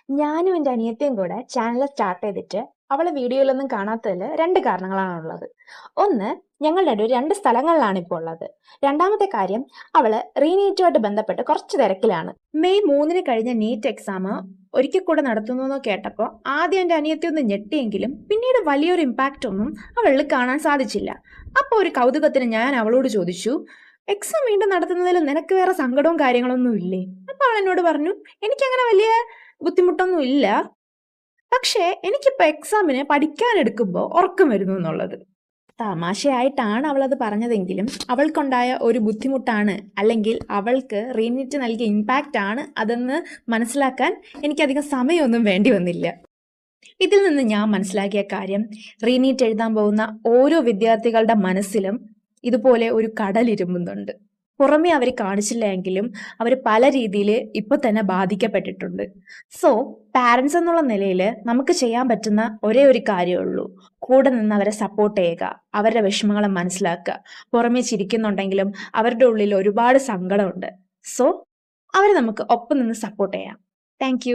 ഞാനും എൻ്റെ അനിയത്തിയും കൂടെ ചാനൽ സ്റ്റാർട്ട് ചെയ്തിട്ട് അവളെ വീഡിയോയിലൊന്നും കാണാത്തതിൽ രണ്ട് കാരണങ്ങളാണുള്ളത്. ഒന്ന്, ഞങ്ങളുടെ ഇടയിൽ രണ്ട് സ്ഥലങ്ങളിലാണ് ഇപ്പോൾ ഉള്ളത്. രണ്ടാമത്തെ കാര്യം, അവള് റീനീറ്റുമായിട്ട് ബന്ധപ്പെട്ട് കുറച്ച് തിരക്കിലാണ്. മെയ് 3 കഴിഞ്ഞ നീറ്റ് എക്സാം ഒരിക്കൽ കൂടെ നടത്തുന്നു കേട്ടപ്പോൾ ആദ്യം എൻ്റെ അനിയത്തി ഒന്ന് ഞെട്ടിയെങ്കിലും പിന്നീട് വലിയൊരു ഇമ്പാക്റ്റ് ഒന്നും അവളിൽ കാണാൻ സാധിച്ചില്ല. അപ്പോൾ ഒരു കൗതുകത്തിന് ഞാൻ അവളോട് ചോദിച്ചു, എക്സാം വീണ്ടും നടത്തുന്നതിൽ നിനക്ക് വേറെ സങ്കടവും കാര്യങ്ങളൊന്നും ഇല്ലേ? അപ്പൊ അവൾ എന്നോട് പറഞ്ഞു, എനിക്കങ്ങനെ വലിയ ബുദ്ധിമുട്ടൊന്നും ഇല്ല, പക്ഷേ എനിക്കിപ്പോ എക്സാമിന് പഠിക്കാൻ എടുക്കുമ്പോൾ ഉറക്കം വരുന്നു എന്നുള്ളത്. തമാശയായിട്ടാണ് അവളത് പറഞ്ഞതെങ്കിലും അവൾക്കുണ്ടായ ഒരു ബുദ്ധിമുട്ടാണ്, അല്ലെങ്കിൽ അവൾക്ക് റീനീറ്റ് നൽകിയ ഇമ്പാക്റ്റ് ആണ് അതെന്ന് മനസ്സിലാക്കാൻ എനിക്കധികം സമയമൊന്നും വേണ്ടി വന്നില്ല. ഇതിൽ നിന്ന് ഞാൻ മനസ്സിലാക്കിയ കാര്യം, റീനീറ്റ് എഴുതാൻ പോകുന്ന ഓരോ വിദ്യാർത്ഥികളുടെ മനസ്സിലും ഇതുപോലെ ഒരു കടലിരുമ്പുന്നുണ്ട്. പുറമേ അവർ കാണിച്ചില്ല എങ്കിലും അവർ പല രീതിയിൽ ഇപ്പൊ തന്നെ ബാധിക്കപ്പെട്ടിട്ടുണ്ട്. സോ പാരൻസ് എന്നുള്ള നിലയിൽ നമുക്ക് ചെയ്യാൻ പറ്റുന്ന ഒരേ ഒരു കാര്യമുള്ളൂ, കൂടെ നിന്ന് അവരെ സപ്പോർട്ട് ചെയ്യുക, അവരുടെ വിഷമങ്ങളെ മനസ്സിലാക്കുക. പുറമേ ചിരിക്കുന്നുണ്ടെങ്കിലും അവരുടെ ഉള്ളിൽ ഒരുപാട് സങ്കടമുണ്ട്. സോ അവരെ നമുക്ക് ഒപ്പം നിന്ന് സപ്പോർട്ട് ചെയ്യാം. താങ്ക്